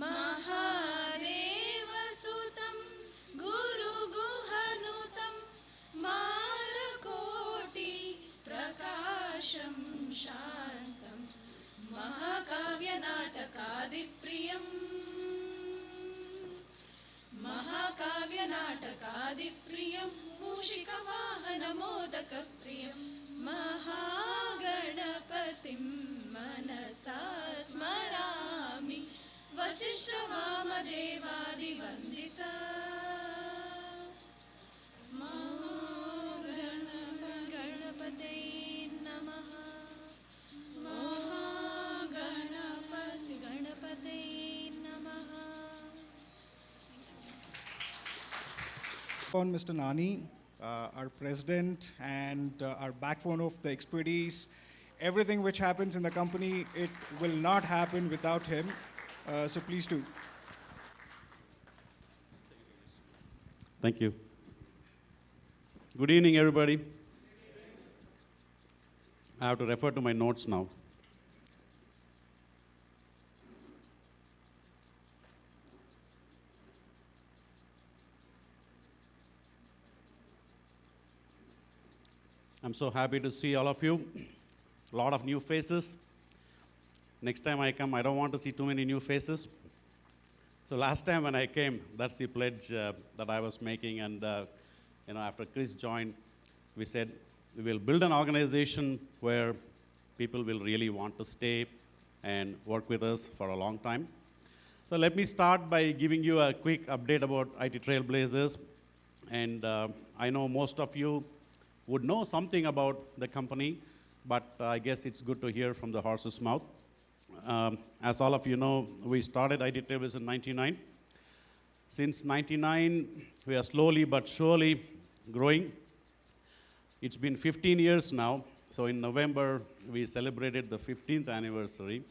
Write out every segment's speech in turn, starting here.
महादेवसुतं गुरुगुहनुतं मारकोटि प्रकाशं शान्तं महाकाव्यनाटकादिप्रियम् महाकाव्यनाटकादिप्रियं मूषिकवाहनमोदकप्रियं महागणपतिं मनसा स्मरामि वसिष्ठवामदेवादिवन्दिता गणपते नमः गणपते नमः. On Mr. Nani, our president and our backbone of the expertise. Everything which happens in the company, it will not happen without him. So please do. Thank you. Good evening, everybody. I have to refer to my notes now. I'm so happy to see all of you. A lot of new faces. Next time I come, I don't want to see too many new faces. So last time when I came, that's the pledge that I was making. And after Chris joined, we said we will build an organization where people will really want to stay and work with us for a long time. So let me start by giving you a quick update about IT Trailblazers. And I know most of you would know something about the company, but I guess it's good to hear from the horse's mouth. As all of you know, we started IT Trailblazers in 99. Since 99, we are slowly but surely growing. It's been 15 years now, so in November, we celebrated the 15th anniversary.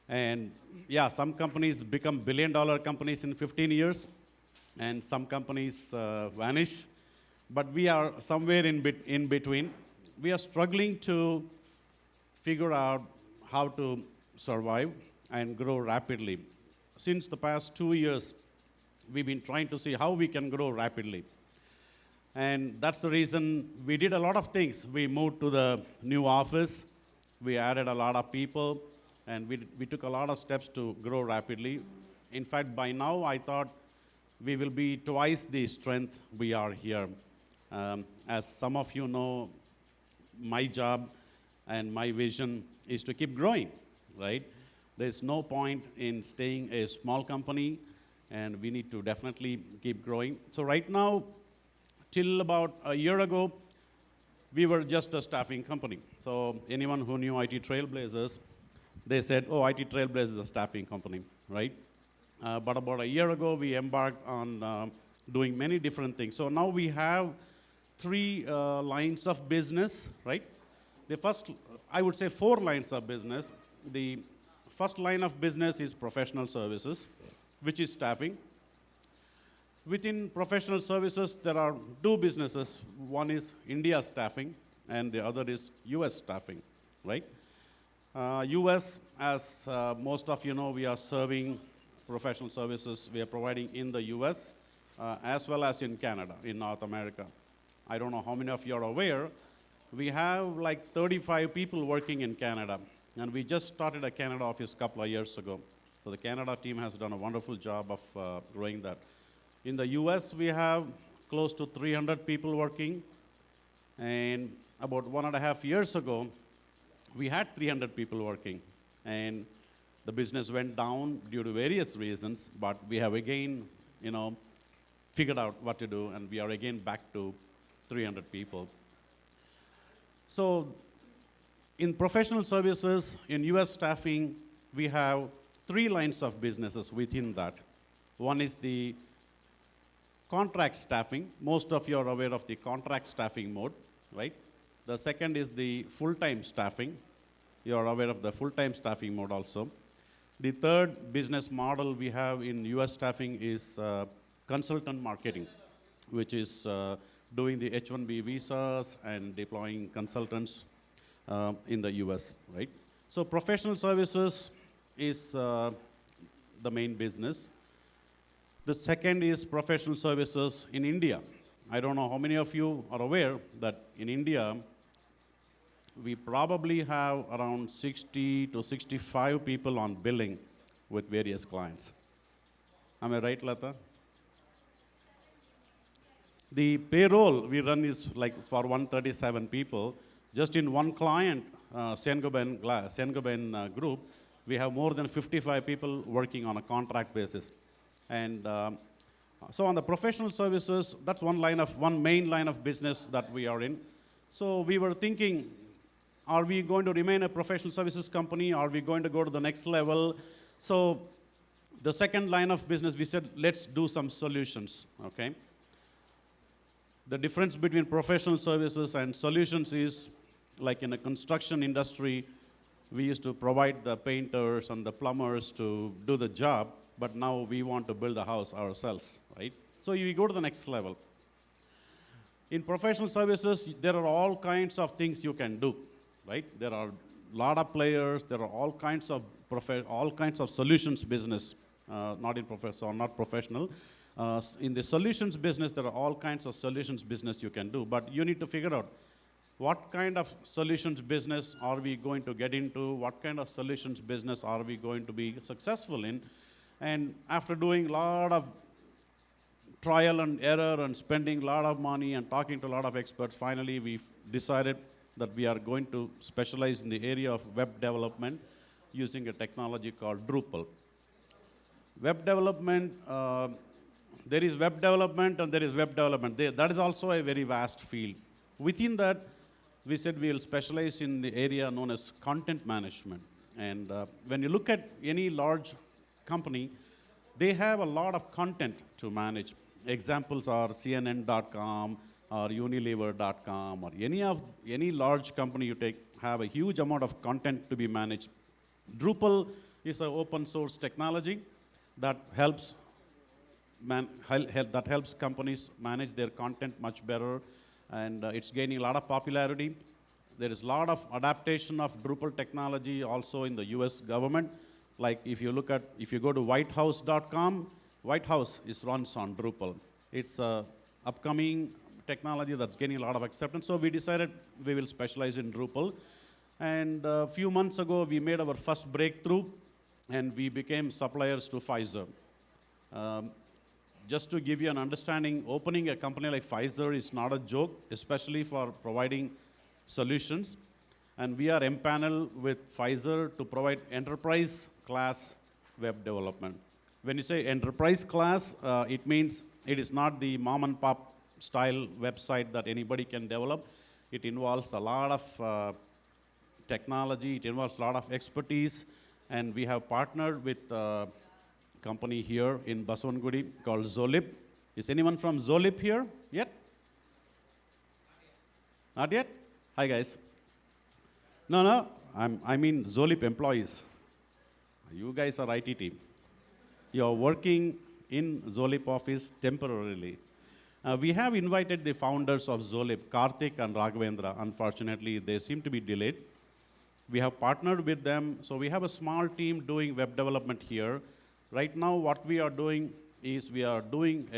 And yeah, some companies become billion-dollar companies in 15 years, and some companies vanish. But we are somewhere in between. We are struggling to figure out how to survive and grow rapidly. Since the past 2 years, we've been trying to see how we can grow rapidly. And that's the reason we did a lot of things. We moved to the new office. We added a lot of people. And we took a lot of steps to grow rapidly. In fact, by now, I thought we will be twice the strength we are here. As some of you know, my job and my vision is to keep growing, right? There's no point in staying a small company, and we need to definitely keep growing. So right now, till about a year ago, we were just a staffing company. So anyone who knew IT Trailblazers, they said, oh, IT Trailblazers is a staffing company, right? But about a year ago, we embarked on doing many different things. So now we have 3 lines of business, right? The first, I would say 4 lines of business. The first line of business is professional services, which is staffing. Within professional services, there are 2 businesses. One is India staffing, and the other is US staffing, right? US, as most of you know, we are serving professional services. We are providing in the US, as well as in Canada, in North America. I don't know how many of you are aware, we have like 35 people working in Canada. And we just started a Canada office a couple of years ago. So the Canada team has done a wonderful job of growing that. In the US, we have close to 300 people working. And about 1.5 years ago, we had 300 people working. And the business went down due to various reasons, but we have again, figured out what to do, and we are again back to 300 people. So in professional services, in US staffing, we have 3 lines of businesses within that. One is the contract staffing. Most of you are aware of the contract staffing mode, right? The second is the full-time staffing. You are aware of the full-time staffing mode also. The third business model we have in US staffing is consultant marketing, which is doing the H-1B visas and deploying consultants in the US, right? So professional services is the main business. The second is professional services in India. I don't know how many of you are aware that in India, we probably have around 60 to 65 people on billing with various clients. Am I right, Lata? The payroll we run is like for 137 people. Just in one client, Saint-Gobain group, we have more than 55 people working on a contract basis. And so on the professional services, that's one main line of business that we are in. So we were thinking, are we going to remain a professional services company? Are we going to go to the next level? So the second line of business, we said, let's do some solutions, okay? The difference between professional services and solutions is, like in the construction industry, we used to provide the painters and the plumbers to do the job, but now we want to build the house ourselves, right? So you go to the next level. In professional services, there are all kinds of things you can do, right? There are a lot of players, there are all kinds of solutions business, not professional. In the solutions business, there are all kinds of solutions business you can do, but you need to figure out what kind of solutions business are we going to get into, what kind of solutions business are we going to be successful in. And after doing a lot of trial and error and spending a lot of money and talking to a lot of experts, finally we decided that we are going to specialize in the area of web development using a technology called Drupal. Web development, there is web development and there is web development. That is also a very vast field. Within that, we said we will specialize in the area known as content management. And when you look at any large company, they have a lot of content to manage. Examples are CNN.com or Unilever.com or any large company you take have a huge amount of content to be managed. Drupal is an open source technology that helps companies manage their content much better, and it's gaining a lot of popularity. There is a lot of adaptation of Drupal technology also in the US government. Like if you go to whitehouse.com, White House runs on Drupal. It's a upcoming technology that's gaining a lot of acceptance, so we decided we will specialize in Drupal. And a few months ago, we made our first breakthrough, and we became suppliers to Pfizer. Just to give you an understanding, opening a company like Pfizer is not a joke, especially for providing solutions. And we are empaneled with Pfizer to provide enterprise class web development. When you say enterprise class, it means it is not the mom and pop style website that anybody can develop. It involves a lot of technology, it involves a lot of expertise, and we have partnered with company here in Basavangudi called ZaleEP. Is anyone from ZaleEP here yet? Not yet? Hi guys. No, I mean ZaleEP employees. You guys are ITT. You are working in ZaleEP office temporarily. We have invited the founders of ZaleEP, Karthik and Raghavendra. Unfortunately, they seem to be delayed. We have partnered with them, so we have a small team doing web development here. Right now, what we are doing is we are doing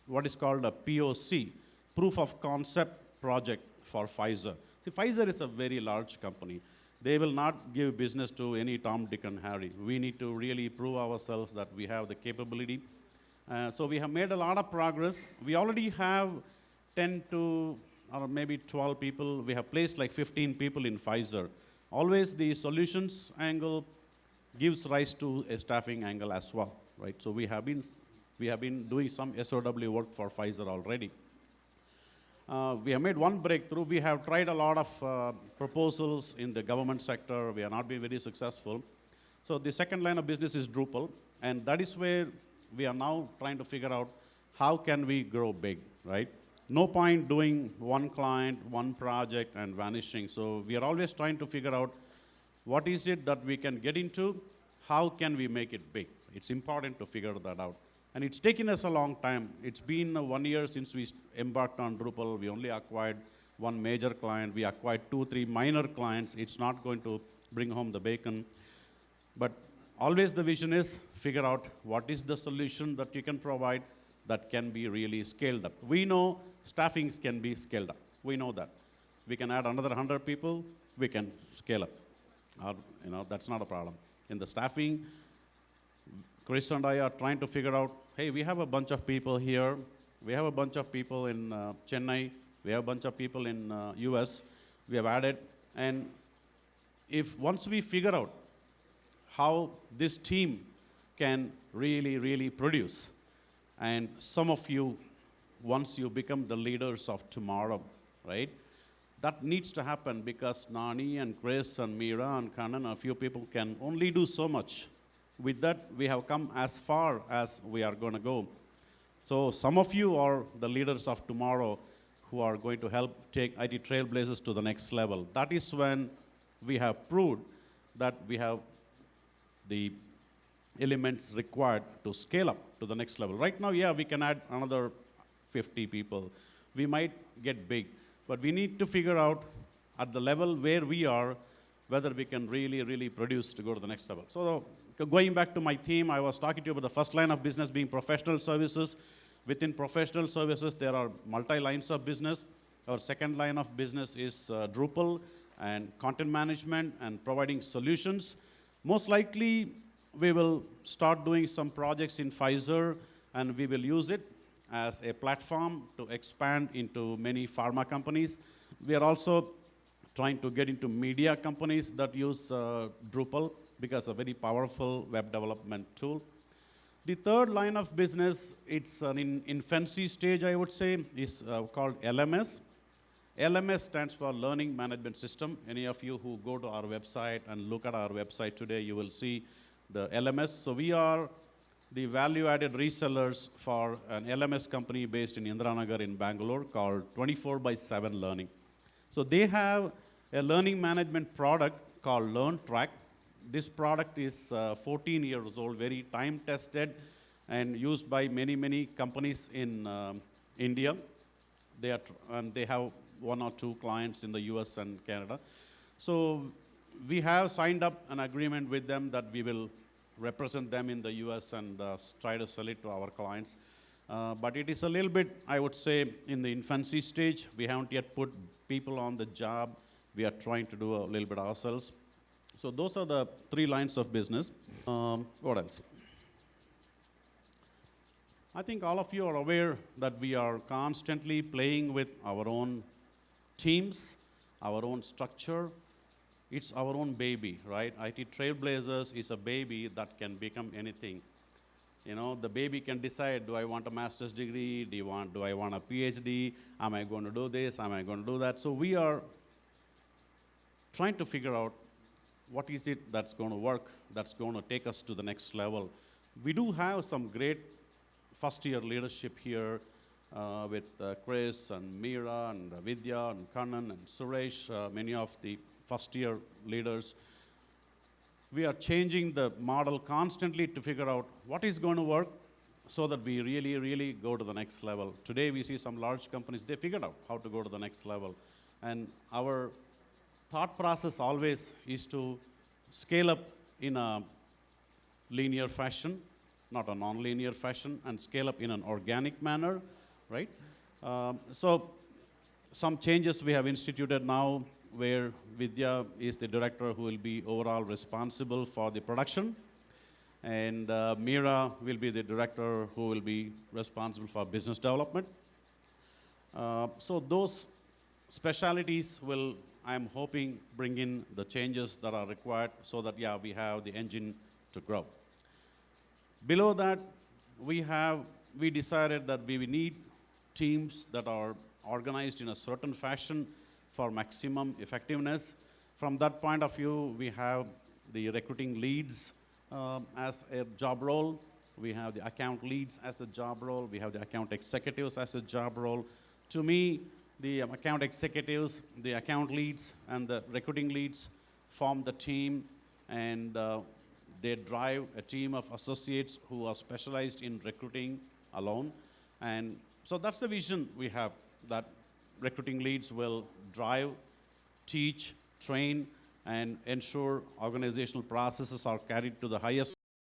what is called a POC, proof of concept project for Pfizer. See, Pfizer is a very large company. They will not give business to any Tom, Dick, and Harry. We need to really prove ourselves that we have the capability. So we have made a lot of progress. We already have 10 to or maybe 12 people. We have placed like 15 people in Pfizer. Always the solutions angle gives rise to a staffing angle as well, right? So we have been doing some SOW work for Pfizer already. We have made one breakthrough. We have tried a lot of proposals in the government sector. We have not been very successful. So the second line of business is Drupal, and that is where we are now trying to figure out how can we grow big, right? No point doing one client, one project, and vanishing. So we are always trying to figure out what is it that we can get into, how can we make it big? It's important to figure that out. And it's taken us a long time. It's been 1 year since we embarked on Drupal. We only acquired one major client. We acquired 2, 3 minor clients. It's not going to bring home the bacon. But always the vision is figure out what is the solution that you can provide that can be really scaled up. We know staffings can be scaled up. We know that. We can add another 100 people, we can scale up. Or, that's not a problem. In the staffing, Chris and I are trying to figure out, hey, we have a bunch of people here. We have a bunch of people in Chennai. We have a bunch of people in US. We have added. And if once we figure out how this team can really, really produce, and some of you, once you become the leaders of tomorrow, right? That needs to happen because Nani and Chris and Meera and Kanan, a few people can only do so much. With that, we have come as far as we are going to go. So some of you are the leaders of tomorrow who are going to help take IT Trailblazers to the next level. That is when we have proved that we have the elements required to scale up to the next level. Right now, yeah, we can add another 50 people. We might get big, but we need to figure out at the level where we are, whether we can really, really produce to go to the next level. So going back to my theme, I was talking to you about the first line of business being professional services. Within professional services, there are multi-lines of business. Our second line of business is Drupal and content management and providing solutions. Most likely, we will start doing some projects in Pfizer, and we will use it as a platform to expand into many pharma companies. We are also trying to get into media companies that use Drupal because a very powerful web development tool. The third line of business, it's an infancy stage, I would say, is called LMS. LMS stands for Learning Management System. Any of you who go to our website and look at our website today, you will see the LMS. So we are the value-added resellers for an LMS company based in Indiranagar in Bangalore called 24/7 Learning. So they have a learning management product called LearnTrack. This product is 14 years old, very time-tested and used by many, many companies in India. And they have one or two clients in the US and Canada. So we have signed up an agreement with them that we will represent them in the US and try to sell it to our clients. But it is a little bit, I would say, in the infancy stage. We haven't yet put people on the job. We are trying to do a little bit ourselves. So those are the three lines of business. What else? I think all of you are aware that we are constantly playing with our own teams, our own structure. It's our own baby, right? IT Trailblazers is a baby that can become anything. The baby can decide, do I want a master's degree? Do I want a PhD? Am I going to do this? Am I going to do that? So we are trying to figure out what is it that's going to work, that's going to take us to the next level. We do have some great first-year leadership here with Chris and Meera and Vidya and Kanan and Suresh, many of the first-year leaders. We are changing the model constantly to figure out what is going to work so that we really, really go to the next level. Today, we see some large companies, they figured out how to go to the next level. And our thought process always is to scale up in a linear fashion, not a non-linear fashion, and scale up in an organic manner, right? So some changes we have instituted now where Vidya is the director who will be overall responsible for the production, and Meera will be the director who will be responsible for business development. So those specialities will, I'm hoping, bring in the changes that are required so that, yeah, we have the engine to grow. Below that, we decided that we need teams that are organized in a certain fashion for maximum effectiveness. From that point of view, we have the recruiting leads as a job role. We have the account leads as a job role. We have the account executives as a job role. To me, the account executives, the account leads, and the recruiting leads form the team, and they drive a team of associates who are specialized in recruiting alone. And so that's the vision we have, that recruiting leads will drive, teach, train, and ensure organizational processes are carried to the highest